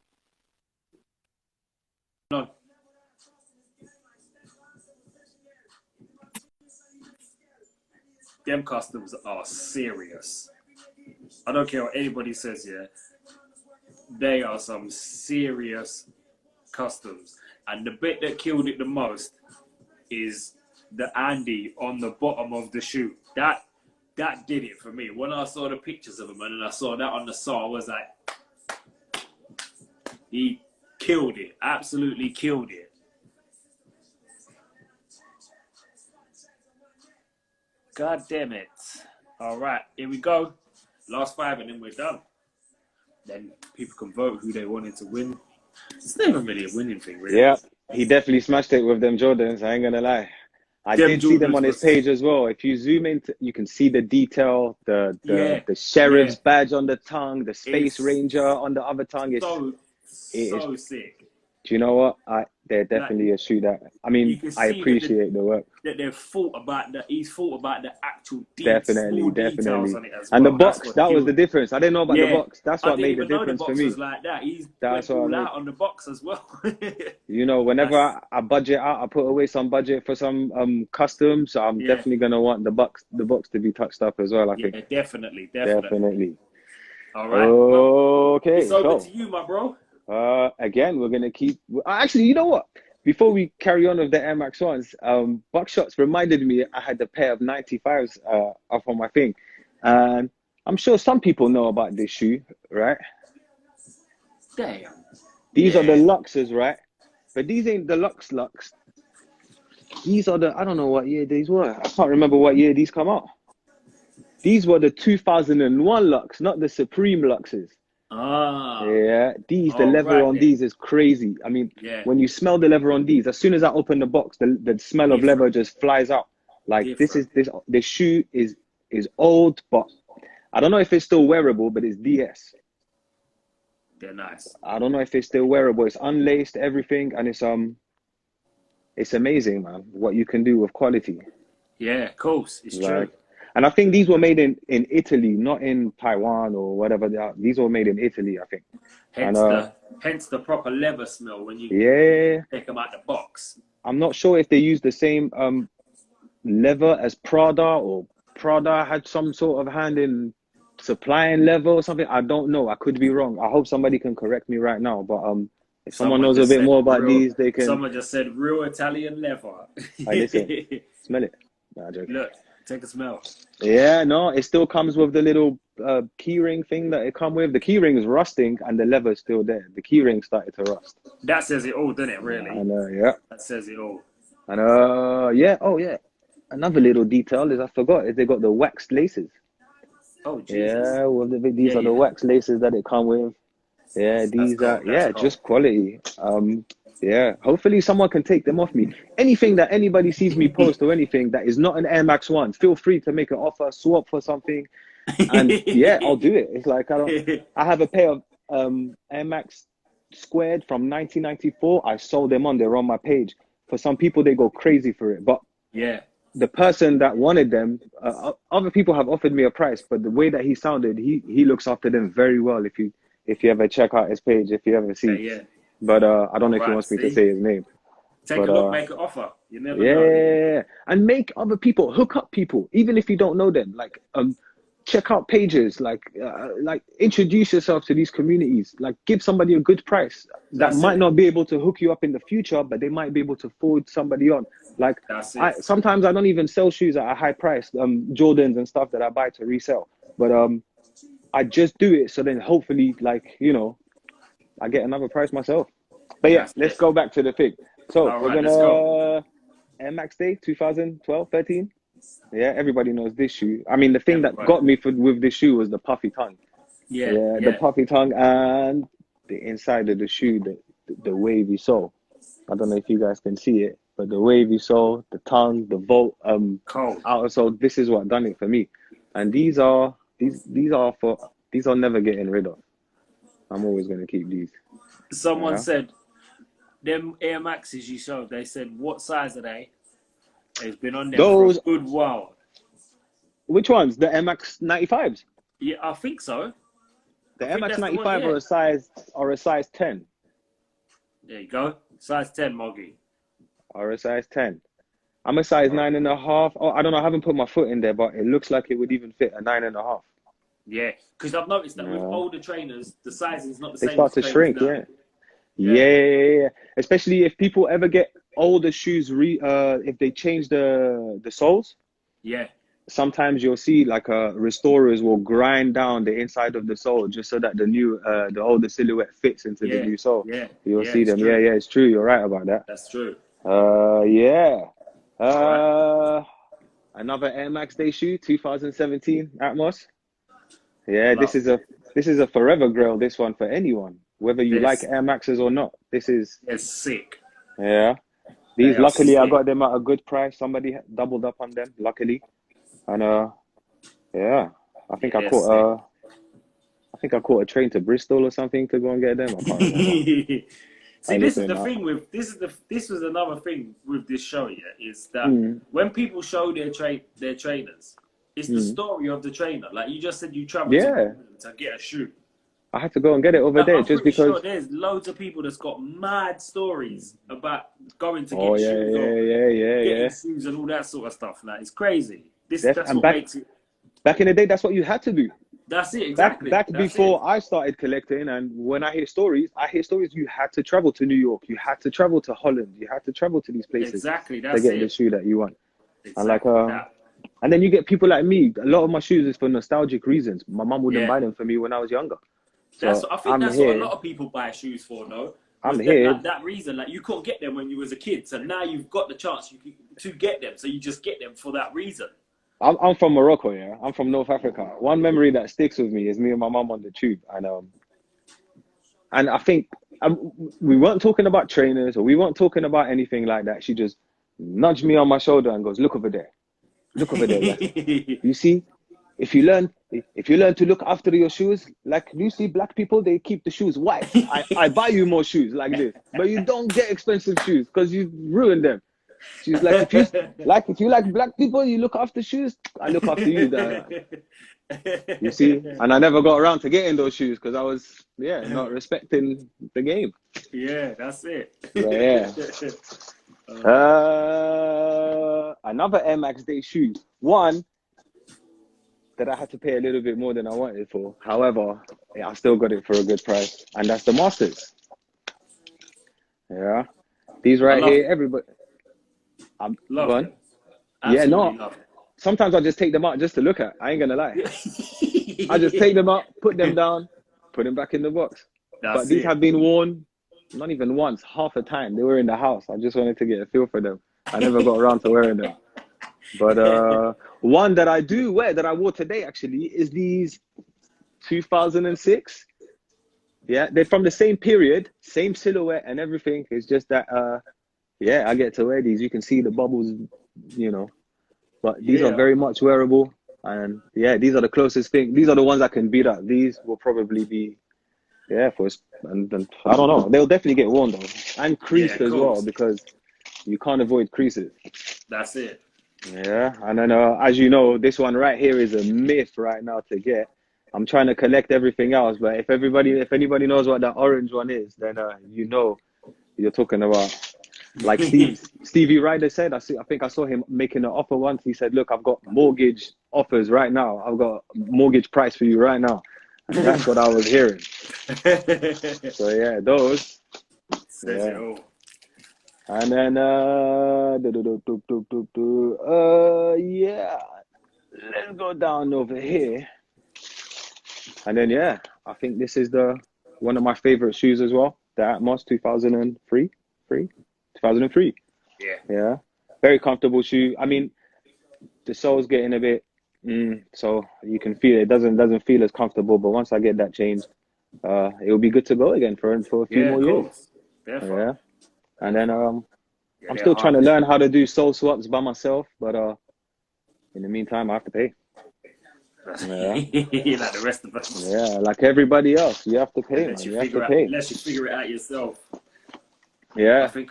[SPEAKER 1] No. Them customs are serious. I don't care what anybody says here. They are some serious customs. And the bit that killed it the most is the Andy on the bottom of the shoe. That did it for me. When I saw the pictures of him and I saw that on the saw, I was like, he killed it. Absolutely killed it. God damn it. All right, here we go. Last 5 and then we're done. Then people can vote who they wanted to win. It's never really a winning thing, really.
[SPEAKER 3] Yeah, he definitely smashed it with them Jordans. I ain't gonna lie. I did see them on his page as well. If you zoom in, you can see the detail, the sheriff's badge on the tongue, the Space Ranger on the other tongue. It's
[SPEAKER 1] so sick.
[SPEAKER 3] Do you know what? They're definitely a shoe that, I mean, I appreciate the work.
[SPEAKER 1] That they've thought about he's thought about the actual
[SPEAKER 3] definitely.
[SPEAKER 1] details on it as
[SPEAKER 3] and
[SPEAKER 1] well.
[SPEAKER 3] The box, that was the difference. I didn't know about the box. That's what made the difference for me.
[SPEAKER 1] Like that. He's
[SPEAKER 3] That's
[SPEAKER 1] went all out on the box as well.
[SPEAKER 3] You know, whenever I budget out, I put away some budget for some custom. So I'm definitely gonna want the box to be touched up as well. I think.
[SPEAKER 1] Yeah, definitely. All right.
[SPEAKER 3] Okay.
[SPEAKER 1] It's over to you, my bro.
[SPEAKER 3] Again, we're gonna keep. Actually, you know what? Before we carry on with the Air Max ones, Buckshots reminded me I had a pair of 95s up on my thing, and I'm sure some people know about this shoe, right?
[SPEAKER 1] Damn.
[SPEAKER 3] These are the Luxes, right? But these ain't the Lux. These are I don't know what year these were. I can't remember what year these come out. These were the 2001 Lux, not the Supreme Luxes. Yeah, the leather on these is crazy. I mean, when you smell the leather on these, as soon as I open the box, the smell of leather just flies out. Like this shoe is old, but I don't know if it's still wearable, but it's DS.
[SPEAKER 1] They're nice.
[SPEAKER 3] I don't know if it's still wearable. It's unlaced, everything, and it's amazing, man, what you can do with quality.
[SPEAKER 1] Yeah, of course, it's true.
[SPEAKER 3] And I think these were made in Italy, not in Taiwan or whatever they are. These were made in Italy, I think.
[SPEAKER 1] Hence the proper leather smell when you take them out the box.
[SPEAKER 3] I'm not sure if they use the same leather as Prada, or Prada had some sort of hand in supplying leather or something. I don't know. I could be wrong. I hope somebody can correct me right now. But if someone knows a bit more about these, they can.
[SPEAKER 1] Someone just said real Italian leather.
[SPEAKER 3] Listen, smell it. Nah,
[SPEAKER 1] look. Take a smell.
[SPEAKER 3] Yeah, no, it still comes with the little keyring thing that it come with. The keyring is rusting and the leather's still there. The keyring started to rust.
[SPEAKER 1] That says it all, doesn't it, really?
[SPEAKER 3] I know, yeah.
[SPEAKER 1] That says it all.
[SPEAKER 3] And another little detail is they got the waxed laces.
[SPEAKER 1] Oh, Jesus.
[SPEAKER 3] Yeah, well, these are the wax laces that it come with. Yeah, these are just quality. Yeah, hopefully someone can take them off me. Anything that anybody sees me post or anything that is not an Air Max 1, feel free to make an offer, swap for something. And yeah, I'll do it. It's like, I have a pair of Air Max Squared from 1994. I sold them they're on my page. For some people, they go crazy for it. But the person that wanted them, other people have offered me a price, but the way that he sounded, he looks after them very well. If you ever check out his page, if you ever see. But I don't know if he wants me to say his name.
[SPEAKER 1] Take
[SPEAKER 3] But
[SPEAKER 1] a look, make an offer. You never know.
[SPEAKER 3] yeah, and make other people, hook up people, even if you don't know them. Like check out pages, like introduce yourself to these communities, like give somebody a good price that
[SPEAKER 1] That's
[SPEAKER 3] might
[SPEAKER 1] it.
[SPEAKER 3] not be able to hook you up in the future, but they might be able to forward somebody on. Like
[SPEAKER 1] That's it.
[SPEAKER 3] sometimes I don't even sell shoes at a high price, Jordans and stuff that I buy to resell, but I just do it so then hopefully, like, you know, I get another price myself. But yeah,
[SPEAKER 1] That's
[SPEAKER 3] let's
[SPEAKER 1] it.
[SPEAKER 3] go back to the thing. So
[SPEAKER 1] All
[SPEAKER 3] we're
[SPEAKER 1] right, let's go.
[SPEAKER 3] gonna Air Max Day 2012, 13. Yeah, everybody knows this shoe. I mean, the thing that
[SPEAKER 1] Everybody.
[SPEAKER 3] got me with this shoe was the puffy tongue.
[SPEAKER 1] Yeah,
[SPEAKER 3] The puffy tongue and the inside of the shoe, the wavy sole. I don't know if you guys can see it, but the wavy sole, the tongue, the volt,
[SPEAKER 1] Cold.
[SPEAKER 3] outer sole. This is what done it for me. And these are never getting rid of. I'm always gonna keep these.
[SPEAKER 1] Someone
[SPEAKER 3] Yeah.
[SPEAKER 1] said, them Air Maxes you showed, they said, what size are they? It's been on there
[SPEAKER 3] Those,
[SPEAKER 1] for a good while.
[SPEAKER 3] which ones? The MX 95s.
[SPEAKER 1] Yeah, I think so.
[SPEAKER 3] The
[SPEAKER 1] I think
[SPEAKER 3] MX
[SPEAKER 1] that's the
[SPEAKER 3] 95
[SPEAKER 1] one, yeah.
[SPEAKER 3] are a size 10.
[SPEAKER 1] There you go. Size 10, Moggy.
[SPEAKER 3] Or a size 10. I'm a size 9.5. Oh, I don't know. I haven't put my foot in there, but it looks like it would even fit a 9.5.
[SPEAKER 1] Yeah, because I've noticed that with
[SPEAKER 3] Yeah.
[SPEAKER 1] older trainers, the sizing is not the
[SPEAKER 3] They
[SPEAKER 1] same
[SPEAKER 3] start
[SPEAKER 1] as
[SPEAKER 3] to
[SPEAKER 1] trainers
[SPEAKER 3] shrink,
[SPEAKER 1] now.
[SPEAKER 3] yeah. Yeah. Especially if people ever get older shoes, if they change the soles,
[SPEAKER 1] Yeah,
[SPEAKER 3] sometimes you'll see like restorers will grind down the inside of the sole just so that the older silhouette fits into the new sole.
[SPEAKER 1] yeah,
[SPEAKER 3] You'll
[SPEAKER 1] yeah,
[SPEAKER 3] see
[SPEAKER 1] it's
[SPEAKER 3] them.
[SPEAKER 1] true.
[SPEAKER 3] Yeah, it's true. You're right about that.
[SPEAKER 1] That's true.
[SPEAKER 3] Yeah.
[SPEAKER 1] All right.
[SPEAKER 3] Another Air Max Day shoe, 2017 Atmos. Yeah,
[SPEAKER 1] Love
[SPEAKER 3] this is a forever grail. This one for anyone, whether you like
[SPEAKER 1] this.
[SPEAKER 3] Air Maxes or not. This is
[SPEAKER 1] It's sick.
[SPEAKER 3] yeah.
[SPEAKER 1] They
[SPEAKER 3] These
[SPEAKER 1] are
[SPEAKER 3] luckily I
[SPEAKER 1] sick.
[SPEAKER 3] got them at a good price. Somebody doubled up on them, luckily, and yeah. I think
[SPEAKER 1] Yeah, they're sick.
[SPEAKER 3] I caught a train to Bristol or something to go and get them. I can't remember.
[SPEAKER 1] See, this is
[SPEAKER 3] Listen,
[SPEAKER 1] the thing with this was another thing with this show. Yeah, is that
[SPEAKER 3] mm,
[SPEAKER 1] when people show their trainers, it's the
[SPEAKER 3] mm,
[SPEAKER 1] story of the trainer. Like you just said, you travel
[SPEAKER 3] yeah.
[SPEAKER 1] to get a shoe.
[SPEAKER 3] I had to go and get it over there
[SPEAKER 1] I'm
[SPEAKER 3] just
[SPEAKER 1] pretty sure
[SPEAKER 3] because.
[SPEAKER 1] there's loads of people that's got mad stories about going to
[SPEAKER 3] Oh
[SPEAKER 1] get
[SPEAKER 3] yeah,
[SPEAKER 1] shoes or
[SPEAKER 3] yeah.
[SPEAKER 1] getting shoes and all that sort of stuff. Like it's crazy. That's
[SPEAKER 3] And
[SPEAKER 1] what makes it.
[SPEAKER 3] back in the day, that's what you had to do.
[SPEAKER 1] That's it
[SPEAKER 3] Back
[SPEAKER 1] exactly.
[SPEAKER 3] back
[SPEAKER 1] That's
[SPEAKER 3] before
[SPEAKER 1] it.
[SPEAKER 3] I started collecting, and when I hear stories you had to travel to New York, you had to travel to Holland, you had to travel to these places
[SPEAKER 1] Exactly.
[SPEAKER 3] to
[SPEAKER 1] That's
[SPEAKER 3] get the
[SPEAKER 1] it.
[SPEAKER 3] shoe that you want. And like
[SPEAKER 1] Exactly that.
[SPEAKER 3] and then you get people like me. A lot of my shoes is for nostalgic reasons. My mum wouldn't
[SPEAKER 1] Yeah.
[SPEAKER 3] buy them for me when I was younger. So
[SPEAKER 1] I think
[SPEAKER 3] I'm
[SPEAKER 1] that's what a
[SPEAKER 3] here.
[SPEAKER 1] lot of people buy shoes for, though.
[SPEAKER 3] I'm
[SPEAKER 1] Was
[SPEAKER 3] here.
[SPEAKER 1] like that reason, like you couldn't get them when you was a kid, so now you've got the chance to get them, so you just get them for that reason.
[SPEAKER 3] I'm from Morocco, yeah. I'm from North Africa. One memory that sticks with me is me and my mum on the tube, and I think we weren't talking about trainers or we weren't talking about anything like that. She just nudged me on my shoulder and goes, "Look over there, yeah. You see, if you learn to look after your shoes, like you see black people, they keep the shoes white. I buy you more shoes like this, but you don't get expensive shoes because you ruined them." She's like, if you like black people, you look after shoes. I look after you, you see. And I never got around to getting those shoes because I was not respecting the game.
[SPEAKER 1] Yeah, that's it.
[SPEAKER 3] But yeah. Another Air Max Day shoe. One that I had to pay a little bit more than I wanted for. However, I still got it for a good price, and that's the Masters. Yeah, these right here, everybody. I'm
[SPEAKER 1] love
[SPEAKER 3] gone.
[SPEAKER 1] them.
[SPEAKER 3] Yeah, no.
[SPEAKER 1] Love them.
[SPEAKER 3] Sometimes I just take them out just to look at. I ain't gonna lie. I just take them out, put them down, put them back in the box. But these have been worn, not even once, half a time. They were in the house. I just wanted to get a feel for them. I never got around to wearing them. But one that I do wear, that I wore today actually, is these 2006. Yeah, they're from the same period, same silhouette and everything. It's just that, I get to wear these. You can see the bubbles, but these are very much wearable. And these are the closest thing. These are the ones I can beat up. These will probably be, and I don't know. They'll definitely get worn though, and creased as well, because you can't avoid creases.
[SPEAKER 1] That's it.
[SPEAKER 3] Yeah, and then as you know, this one right here is a myth right now to get. I'm trying to collect everything else, but if anybody knows what that orange one is, then you're talking about Like Stevie Ryder said, I think I saw him making an offer once. He said, "Look, I've got mortgage offers right now. I've got mortgage price for you right now." And that's what I was hearing. So yeah, those.
[SPEAKER 1] Says it all.
[SPEAKER 3] And then yeah, let's go down over here. And then yeah, I think this is one of my favorite shoes as well. The Atmos 2003. Yeah, very comfortable shoe. I mean, the sole's getting a bit, so you can feel it. Doesn't feel as comfortable. But once I get that changed, it'll be good to go again for a few more years. Yeah, and then I'm still trying to learn how to do sole swaps by myself, but in the meantime, I have to pay. Yeah.
[SPEAKER 1] Like the rest of us.
[SPEAKER 3] Yeah, like everybody else, you have to pay.
[SPEAKER 1] Unless you figure it out yourself.
[SPEAKER 3] Yeah.
[SPEAKER 1] I think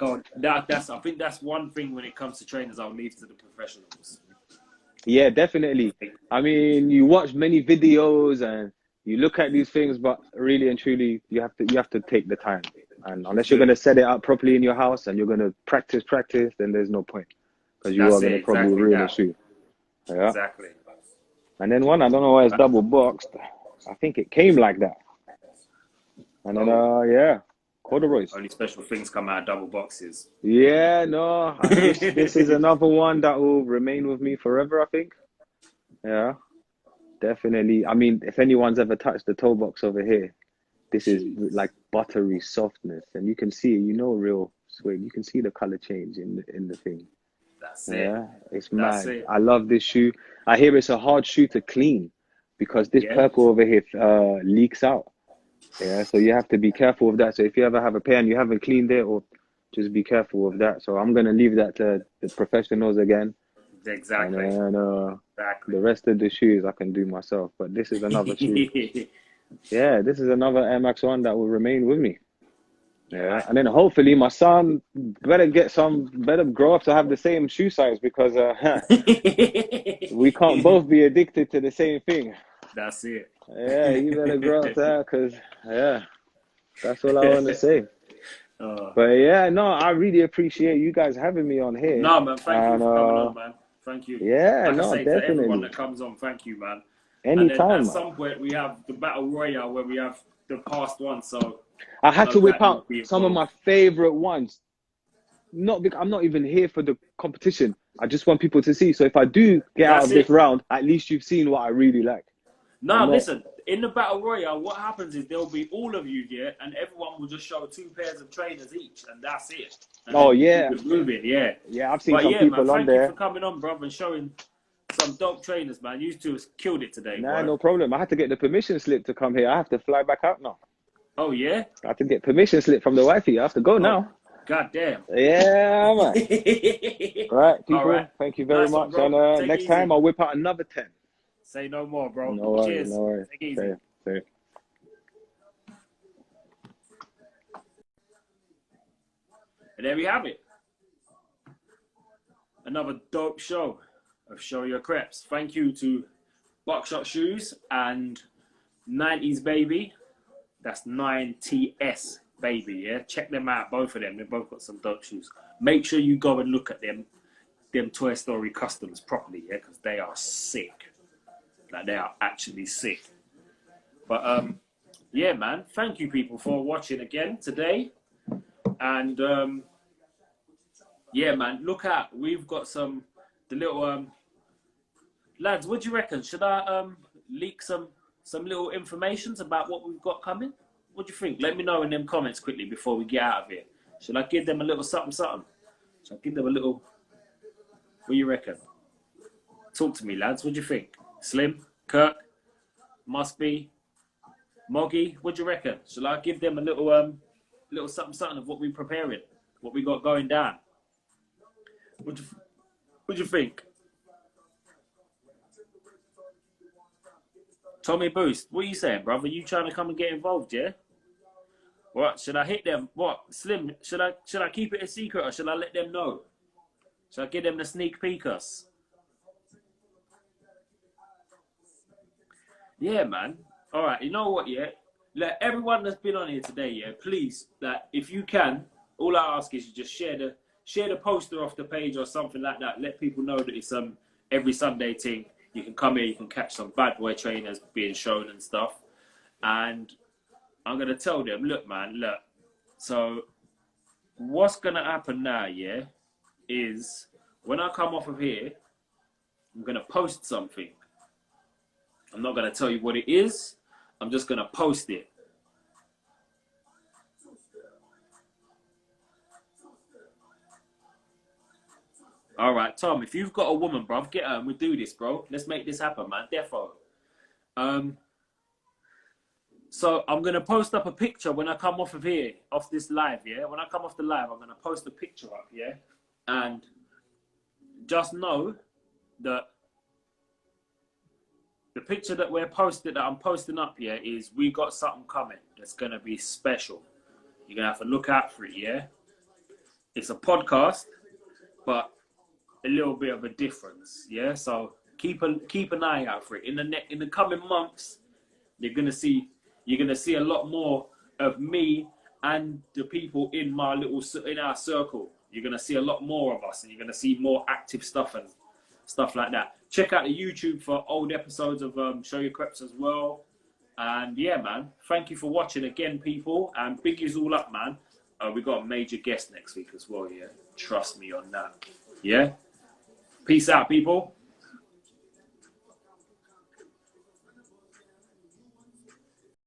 [SPEAKER 1] that's one thing when it comes to trainers I'll leave to the professionals.
[SPEAKER 3] Yeah, definitely. I mean, you watch many videos and you look at these things, but really and truly, you have to take the time. And unless you're going to set it up properly in your house and you're going to practice, then there's no point, because you are going to probably ruin the shoe. Yeah.
[SPEAKER 1] Exactly.
[SPEAKER 3] And then one, I don't know why it's double boxed. I think it came like that. And then yeah, corduroys.
[SPEAKER 1] Only special things come out of double boxes.
[SPEAKER 3] Yeah, no, this is another one that will remain with me forever, I think. Yeah, definitely. I mean, if anyone's ever touched the toe box over here, this is like buttery softness, and you can see, real suede. You can see the color change in the thing.
[SPEAKER 1] That's it.
[SPEAKER 3] Yeah, it's mad. I love this shoe. I hear it's a hard shoe to clean because this purple over here leaks out. Yeah, so you have to be careful with that. So if you ever have a pair and you haven't cleaned it, or just be careful with that. So I'm gonna leave that to the professionals again.
[SPEAKER 1] Exactly.
[SPEAKER 3] And the rest of the shoes I can do myself. But this is another shoe. Yeah, this is another Air Max 1 that will remain with me. Yeah, and then hopefully my son better grow up to have the same shoe size, because we can't both be addicted to the same thing.
[SPEAKER 1] That's it.
[SPEAKER 3] Yeah, you better grow up to that, because that's all I want to say. But yeah, no, I really appreciate you guys having me on here.
[SPEAKER 1] No, man, thank you for coming on, man. Thank you.
[SPEAKER 3] Yeah,
[SPEAKER 1] like
[SPEAKER 3] no,
[SPEAKER 1] I say,
[SPEAKER 3] definitely.
[SPEAKER 1] to everyone that comes on, thank you, man.
[SPEAKER 3] Anytime.
[SPEAKER 1] And then at some point we have the Battle Royale where we have the past one, so
[SPEAKER 3] I had to whip out some of my favorite ones. I'm not even here for the competition. I just want people to see. So if I do get out of this round, at least you've seen what I really like.
[SPEAKER 1] No, listen. In the Battle Royale, what happens is there'll be all of you here, and everyone will just show 2 pairs of trainers each, and that's it. And moving,
[SPEAKER 3] yeah. I've seen some people on there.
[SPEAKER 1] Thank you for coming on, bro, and showing some dope trainers, man. You two have killed it today.
[SPEAKER 3] Nah,
[SPEAKER 1] bro.
[SPEAKER 3] No problem. I had to get the permission slip to come here. I have to fly back out now.
[SPEAKER 1] Oh yeah.
[SPEAKER 3] I have to get permission slip from the wifey. I have to go now.
[SPEAKER 1] God damn.
[SPEAKER 3] Yeah, man. Right, people.
[SPEAKER 1] Right.
[SPEAKER 3] Thank you very much. And next time I'll whip out another 10.
[SPEAKER 1] Say no more, bro.
[SPEAKER 3] No worries.
[SPEAKER 1] Cheers.
[SPEAKER 3] No worries.
[SPEAKER 1] Take it easy.
[SPEAKER 3] Say.
[SPEAKER 1] And there we have it. Another dope show of Show Ur Creps. Thank you to Buckshot Shoes and 90s Baby. That's 9TS Baby, yeah? Check them out, both of them. They've both got some dope shoes. Make sure you go and look at them Toy Story customs properly, yeah? Because they are sick. Like, they are actually sick. But, yeah, man. Thank you, people, for watching again today. And, yeah, man, look out. We've got the little, lads, what do you reckon? Should I leak some little informations about what we've got coming? What do you think? Let me know in them comments quickly before we get out of here. Should I give them a little something? Should I give them a little, what do you reckon? Talk to me, lads. What do you think? Slim, Kirk, Must Be, Moggy, what do you reckon? Shall I give them a little something of what we're preparing, what we got going down? What do you think? Tommy Boost, what are you saying, brother? You trying to come and get involved, yeah? What, should I hit them? What, Slim, should I keep it a secret, or should I let them know? Should I give them the sneak peek us? Yeah, man. All right, you know what, yeah? Let everyone that's been on here today, yeah, please, that if you can, all I ask is you just share share the poster off the page or something like that. Let people know that it's every Sunday thing. You can come here, you can catch some bad boy trainers being shown and stuff. And I'm gonna tell them, look, man, look. So what's gonna happen now, yeah, is when I come off of here, I'm gonna post something. I'm not gonna tell you what it is. I'm just gonna post it. All right, Tom, if you've got a woman, bruv, get her and we do this, bro. Let's make this happen, man. Defo. So I'm going to post up a picture when I come off of here, off this live, yeah? When I come off the live, I'm going to post a picture up, yeah? And just know that the picture that I'm posting up here is we got something coming that's going to be special. You're going to have to look out for it, yeah? It's a podcast, but a little bit of a difference, yeah. So keep an eye out for it. In the coming months, you're gonna see a lot more of me and the people in our circle. You're gonna see a lot more of us, and you're gonna see more active stuff and stuff like that. Check out the YouTube for old episodes of Show Ur Creps as well. And yeah, man, thank you for watching again, people. And big yous all up, man. We got a major guest next week as well, yeah. Trust me on that, yeah. Peace out, people.